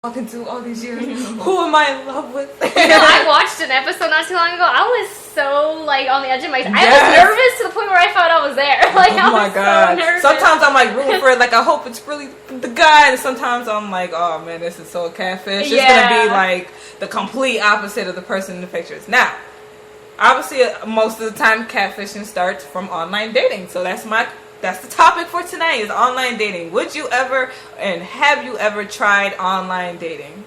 walking through all these years. Who am I in love with? I watched an episode not too long ago. I was so on the edge of my seat. I was nervous to the point where I thought I was there. Oh my god! So nervous. Sometimes I'm rooting for it. I hope it's really the guy, and sometimes I'm oh man, this is so catfish. It's gonna be the complete opposite of the person in the pictures. Now, obviously, most of the time, catfishing starts from online dating. So that's the topic for tonight is online dating. Would you ever and have you ever tried online dating?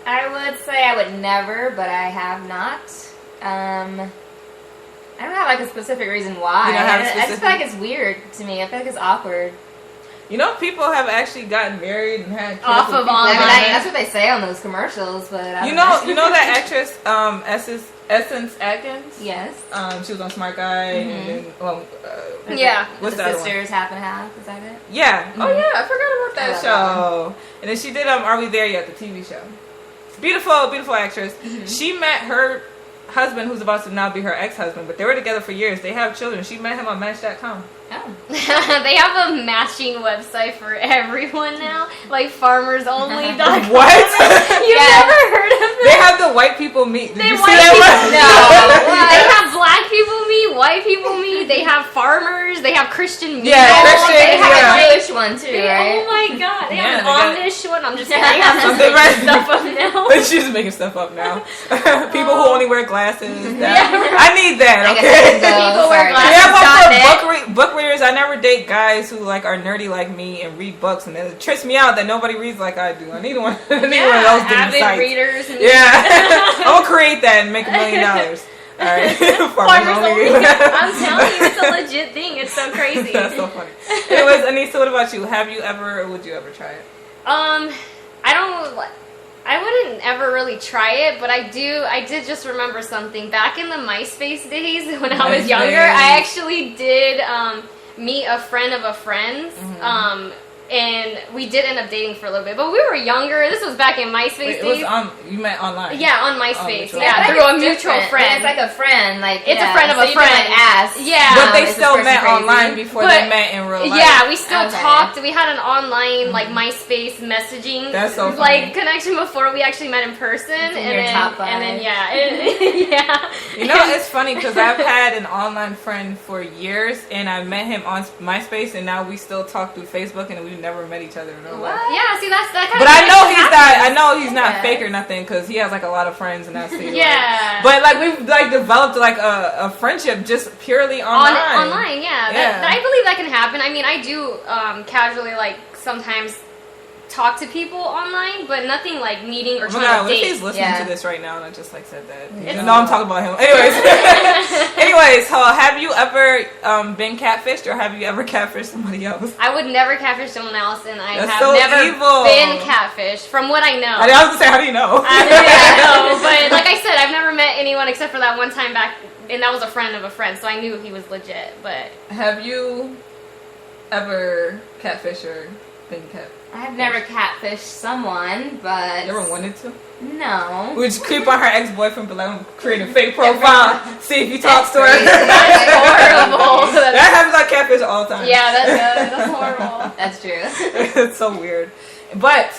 I would say I would never, but I have not. I don't have a specific reason why. I just feel like it's weird to me. I feel like it's awkward. People have actually gotten married and had kids off of online. That's what they say on those commercials, but I don't know that actress Essence Atkins? Yes. She was on Smart Guy. Mm-hmm. And then, what's the sisters half and half? Is that it? Yeah. Mm-hmm. Oh yeah, I forgot about that show. And then she did Are We There Yet? The TV show. Beautiful, beautiful actress. Mm-hmm. She met her husband, who's about to now be her ex-husband, but they were together for years. They have children. She met him on Match.com. Oh. They have a matching website for everyone now, farmersonly.com. What? You've never heard of it? They have the white people meet. Did you see that? No. They have black people meet, white people meet. They have farmers. They have Christian meet. Yeah, Christian. They have a Jewish one too, right? Oh my god, they have an Amish one. I'm just kidding. They have some stuff up now. She's just making stuff up now. People who only wear glasses. I need that. Okay. People wear glasses. Yeah, book readers. I never date guys who are nerdy like me and read books, and it trips me out that nobody reads like I do. I need one. I need one of those avid readers. And I'm gonna create that and make $1 million. All right, Farmers only. I'm telling you, it's a legit thing. It's so crazy. That's so funny. Anyways, Anissa, what about you? Have you ever, or would you ever try it? I wouldn't ever really try it, but I did just remember something. Back in the MySpace days when I was younger, I actually did meet a friend of a friend's. Mm-hmm. And we did end up dating for a little bit, but we were younger. This was back in MySpace days. You met online? Yeah, on MySpace. Through a mutual friend. It's like a friend. It's a friend of a friend. Yeah, but they still met online before they met in real life. Yeah, we still talked. We had an online MySpace messaging connection before we actually met in person. And then yeah. It's funny because I've had an online friend for years, and I met him on MySpace, and now we still talk through Facebook, and we never met each other in real life. Yeah, see that kind but I know he's not fake or nothing because he has a lot of friends and that's it. Yeah. But we've developed a friendship just purely online. Online, yeah. I believe that can happen. I mean, I do casually sometimes talk to people online, but nothing meeting or trying to date. What if he's listening to this right now and I just said that? No, I'm talking about him. Anyways, have you ever been catfished or have you ever catfished somebody else? I would never catfish someone else, and I have never evil. been catfished, from what I know. I was gonna say, how do you know? I know, but like I said, I've never met anyone except for that one time back, and that was a friend of a friend, so I knew he was legit. But have you ever catfished or been catfished? I've never catfished someone, but... You ever wanted to? No. Would you creep on her ex-boyfriend, but create a fake profile, see if he talks to her? That's horrible. That happens on catfish all the time. Yeah, that's horrible. That's true. It's so weird. But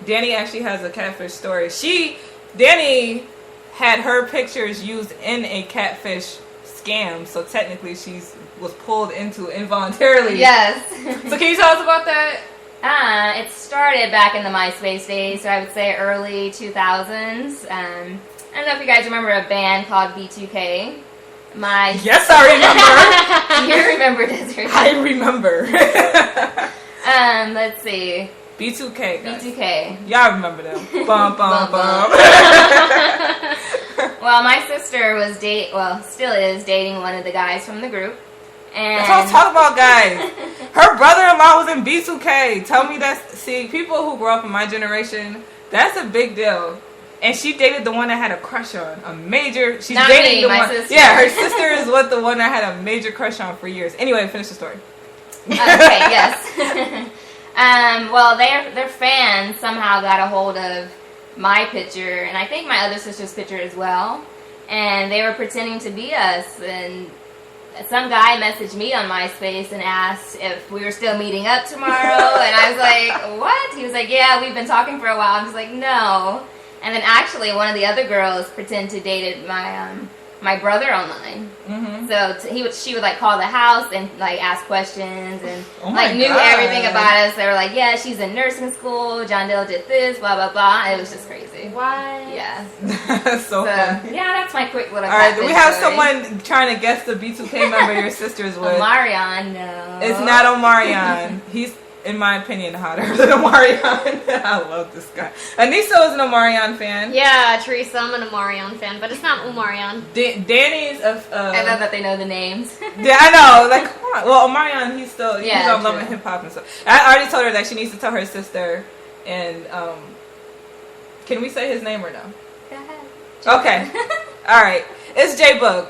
Dani actually has a catfish story. Dani had her pictures used in a catfish scam, so technically she was pulled into it involuntarily. Yes. So can you tell us about that? It started back in the MySpace days, so I would say early 2000s. I don't know if you guys remember a band called B2K. Yes, I remember. You remember Desiree? I remember. Let's see. B2K, guys. B2K. Y'all remember them. Bum, bum, bum. Well, my sister still is dating one of the guys from the group. And that's what I'm talking about, guys. Her brother-in-law was in B2K. Tell me see, people who grew up in my generation, that's a big deal. And she dated the one that had a crush on. She's Not dating me, the my one. sister. Yeah, her sister is the one that had a major crush on for years. Anyway, finish the story. Okay, yes. Well, their fans somehow got a hold of my picture, and I think my other sister's picture as well. And they were pretending to be us, and some guy messaged me on MySpace and asked if we were still meeting up tomorrow, and I was like, what? He was like, yeah, we've been talking for a while. I was like, no. And then actually one of the other girls pretended to date my brother online. Mm-hmm. So she would like call the house and like ask questions and knew everything about us. They were like, yeah, she's in nursing school. John Dill did this, blah blah blah. It was just crazy. What? Yeah. so funny. Yeah, that's my quick little. All right, we have someone trying to guess the B2K member your sister's with. Omarion, no. It's not Omarion. He's, in my opinion, hotter than Omarion. I love this guy. Anissa is an Omarion fan. Yeah, Teresa, I'm an Omarion fan, but it's not Omarion. Danny's I love that they know the names. Yeah, I know. Like, come on. Well, Omarion, he's on Love and Hip Hop and stuff. I already told her that she needs to tell her sister. And can we say his name or no? Go ahead. Okay. All right. It's J-Bug.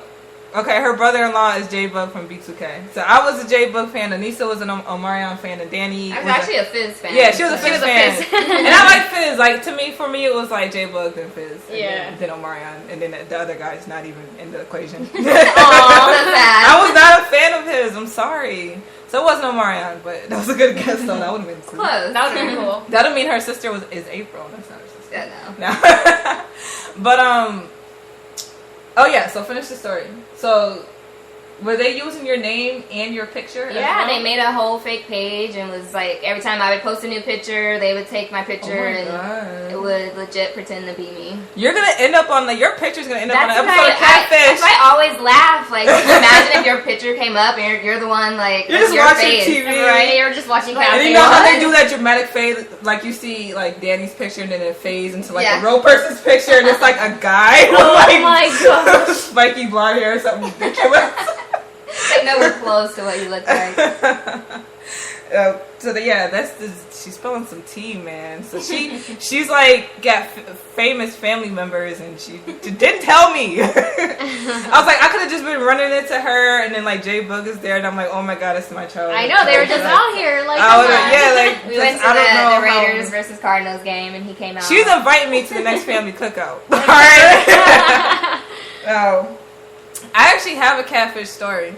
Okay, her brother-in-law is J-Bug from B2K. So I was a J-Bug fan, Anissa was an Omarion fan, and Danny I was actually a Fizz fan. Yeah, she was a Fizz fan. And I like Fizz. Like, for me, it was like J-Bug, then Fizz. And then Omarion. And then the other guy's not even in the equation. Aww, that's sad. I was not a fan of his. I'm sorry. So it wasn't Omarion, but that was a good guess, though. That would have been cool. Close. That would have been cool. That would mean her sister is April. That's not her sister. Yeah, no. But, oh yeah, so finish the story. So, were they using your name and your picture? Yeah, they made a whole fake page and was like, every time I would post a new picture, they would take my picture and it would legit pretend to be me. You're gonna end up on your picture's gonna end up on an episode of Catfish. I always laugh. Like, imagine if your picture came up and you're the one, like, you're just watching TV. Right, you're just watching Catfish. And you know how they do that dramatic fade? Like, you see, like, Danny's picture and then it fades into, like, a real person's picture and it's, like, a guy with, like, my gosh. spiky blonde hair or something ridiculous. Like, nowhere close to what you look like. She's spilling some tea, man. So she's like got famous family members, and she didn't tell me. I was like, I could have just been running into her, and then like J Bug is there, and I'm like, oh my god, it's my child. I know they were just out here, like we went to the Raiders versus Cardinals game, and he came out. She was inviting me to the next family cookout. All right. Oh. I actually have a catfish story,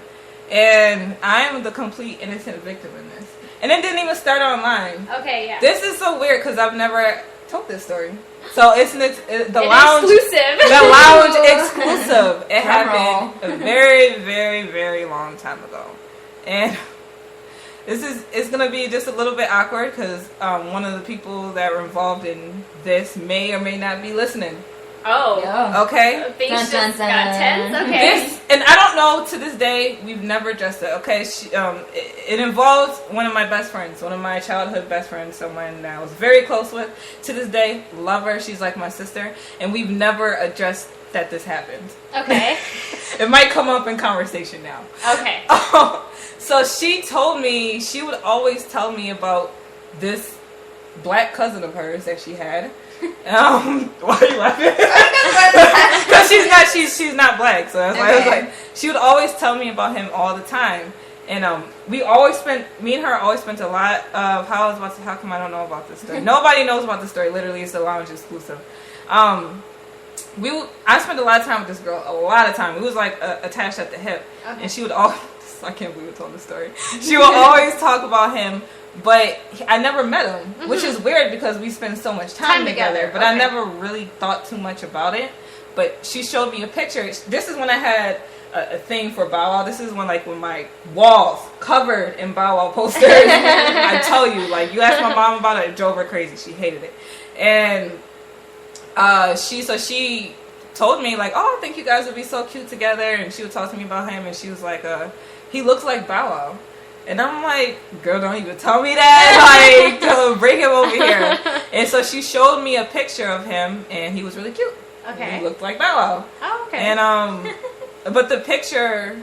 and I am the complete innocent victim in this. And it didn't even start online. Okay, yeah. This is so weird because I've never told this story. So it's the lounge exclusive. The lounge exclusive. It happened a very, very, very long time ago, and it's gonna be just a little bit awkward because one of the people that were involved in this may or may not be listening. Oh. Yeah. Okay. Things just got tense. Okay. And I don't know, to this day, we've never addressed it. Okay. It involves one of my best friends, one of my childhood best friends, someone that I was very close with. To this day, love her. She's like my sister. And we've never addressed that this happened. Okay. It might come up in conversation now. Okay. So she told me, she would always tell me about this black cousin of hers that she had. Why are you laughing? Because she's not black, so that's why I was like, she would always tell me about him all the time, and me and her always spent a lot of how come I don't know about this story? Nobody knows about this story. Literally, it's a lounge exclusive. I spent a lot of time with this girl, a lot of time. We was like attached at the hip, and she would always. I can't believe I told this story. She would always talk about him. But I never met him, which is weird because we spend so much time together. But I never really thought too much about it. But she showed me a picture. This is when I had a thing for Bow Wow. This is when my walls covered in Bow Wow posters. I tell you, like, you asked my mom about it, it drove her crazy. She hated it. And she told me, like, oh, I think you guys would be so cute together. And she would talk to me about him. And she was like, he looks like Bow Wow. And I'm like, girl, don't even tell me that. Like, bring him over here. And so she showed me a picture of him, and he was really cute. Okay. He looked like Bow Wow. Oh, okay. And but the picture,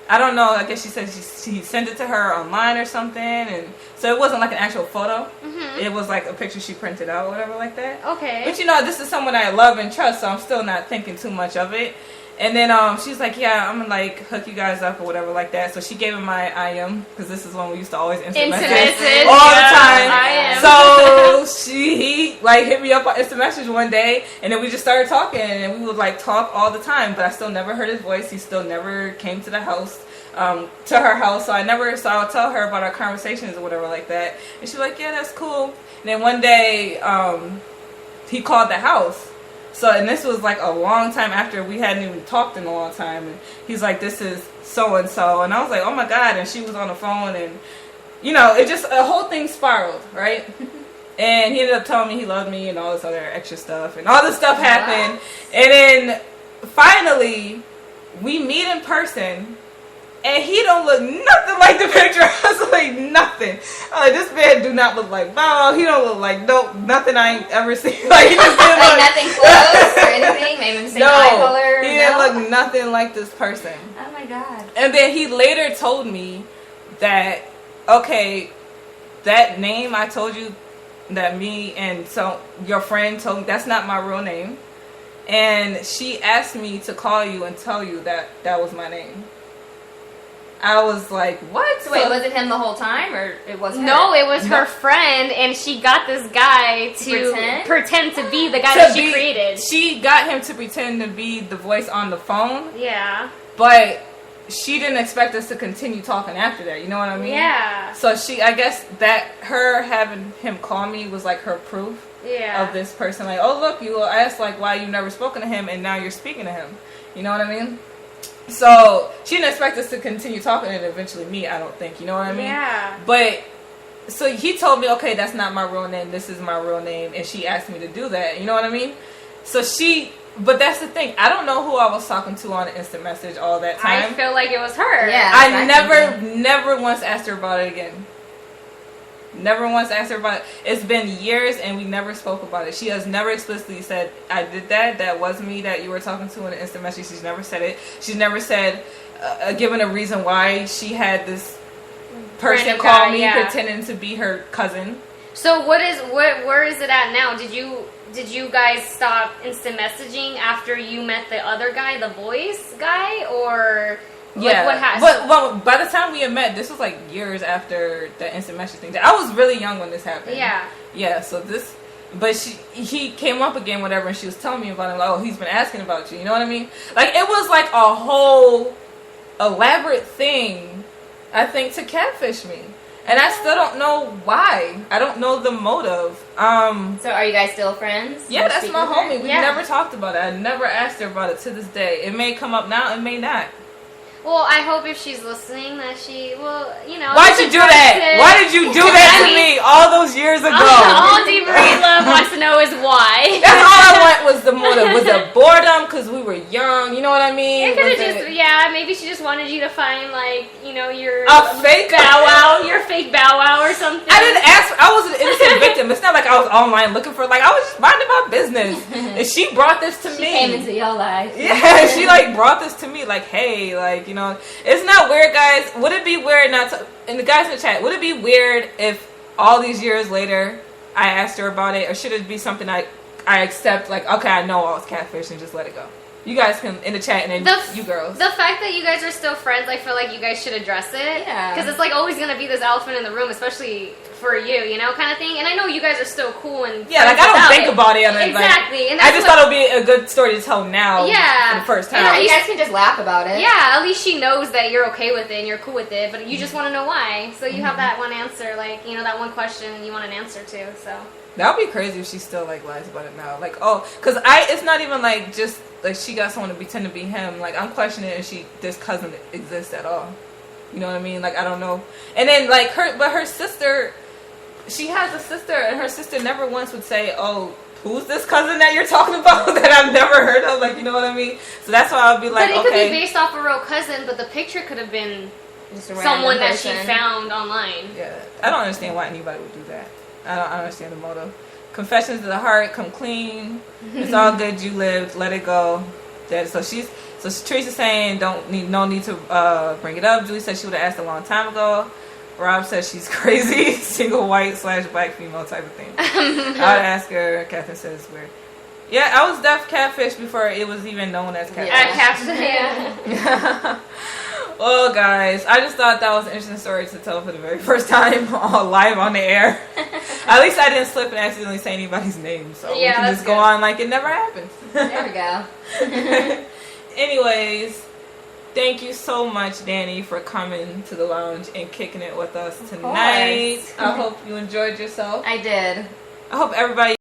I don't know. I guess she said she sent it to her online or something, and so it wasn't like an actual photo. Mm-hmm. It was like a picture she printed out, or whatever, like that. Okay. But this is someone I love and trust, so I'm still not thinking too much of it. And then she's like, yeah, I'm gonna like hook you guys up or whatever like that. So she gave him my IM because this is when we used to always instant message all the time. So he like hit me up on instant message one day, and then we just started talking, and we would like talk all the time. But I still never heard his voice. He still never came to the house, to her house. So I would tell her about our conversations or whatever like that, and she's like, yeah, that's cool. And then one day, he called the house. So, and this was like a long time after we hadn't even talked in a long time. And he's like, this is so-and-so. And I was like, oh my God. And she was on the phone, and, you know, it just, a whole thing spiraled, right? And he ended up telling me he loved me and all this other extra stuff. And all this stuff happened. And then finally, we meet in person. And he don't look nothing like the picture. I was like, nothing. This man do not look like Bow. He don't look like nothing I ain't ever seen. Like, he just didn't like nothing close or anything? Maybe the same eye color? He didn't look nothing like this person. Oh my God. And then he later told me that, okay, that name I told you, that me and so your friend told me, that's not my real name. And she asked me to call you and tell you that that was my name. I was like, what? So wait, was it him the whole time, or it was her? No, it was her friend, and she got this guy to pretend to be the guy that she created. She got him to pretend to be the voice on the phone. Yeah. But she didn't expect us to continue talking after that. You know what I mean? Yeah. So I guess that her having him call me was like her proof of this person. Like, oh, look, you asked like why you never spoken to him, and now you're speaking to him. You know what I mean? So she didn't expect us to continue talking and eventually meet, I don't think. You know what I mean? Yeah. But so he told me, okay, that's not my real name. This is my real name. And she asked me to do that. You know what I mean? But that's the thing. I don't know who I was talking to on an instant message all that time. I feel like it was her. Yeah. I never once asked her about it again. Never once asked her about it. It's been years and we never spoke about it. She has never explicitly said, I did that. That was me that you were talking to in an instant message. She's never said it. She's never said, given a reason why she had this person call me pretending to be her cousin. So where is it at now? Did you guys stop instant messaging after you met the other guy, the voice guy, or yeah? What happened? But by the time we had met, this was like years after the instant message thing. I was really young when this happened. Yeah. Yeah. So he came up again, whatever, and she was telling me about him. Like, oh, he's been asking about you. You know what I mean? Like, it was like a whole elaborate thing, I think, to catfish me. And I still don't know why. I don't know the motive. So are you guys still friends? Yeah, that's my homie. We never talked about it. I never asked her about it to this day. It may come up now, it may not. Well, I hope if she's listening that she will, you know. Why'd you do that? Why did you do that to me all those years ago? All Deep Marine Love wants to know is why. That's all I want was the motive. Was it boredom because we were young? You know what I mean? It could have maybe she just wanted you to find, like, you know, your fake bow wow, your fake bow wow or something. I didn't ask. I was an innocent victim. It's not like I was online looking for, like, I was just minding my business. And she brought this to me. She came into your life. Yeah, she, like, brought this to me, like, hey, like, you know, it's not weird, guys. Would it be weird not to, and the guys in the chat, would it be weird if all these years later I asked her about it, or should it be something I accept, like, okay, I know I was catfish and just let it go? You guys can, in the chat, and then you girls. The fact that you guys are still friends, I feel like you guys should address it. Yeah. Because it's, like, always going to be this elephant in the room, especially for you know, kind of thing. And I know you guys are still cool and yeah, like, I don't think about it. Exactly. Like, and I just thought it would be a good story to tell now for the first time. Yeah, you guys can just laugh about it. Yeah, at least she knows that you're okay with it and you're cool with it, but you just want to know why. So you have that one answer, like, you know, that one question you want an answer to, so. That would be crazy if she still, like, lies about it now. Like, oh, because it's not even, like, just, like, she got someone to pretend to be him. Like, I'm questioning if this cousin exists at all. You know what I mean? Like, I don't know. And then, like, her sister, she has a sister, and her sister never once would say, oh, who's this cousin that you're talking about that I've never heard of? Like, you know what I mean? So that's why I'll be like, but it could be based off a real cousin, but the picture could have been just someone that she found online. Yeah. I don't understand why anybody would do that. I don't understand the motive. Confessions to the heart, come clean. It's all good. You lived. Let it go. So Teresa's saying no need to bring it up. Julie said she would have asked a long time ago. Rob says she's crazy, single white / black female type of thing. I'd ask her. Catherine says it's weird. Yeah, I was catfish before it was even known as catfish. Yeah. Well, guys, I just thought that was an interesting story to tell for the very first time live on the air. At least I didn't slip and accidentally say anybody's name, so we can just go on like it never happened. There we go. Anyways, thank you so much, Dani, for coming to the lounge and kicking it with us tonight. I hope you enjoyed yourself. I did. I hope everybody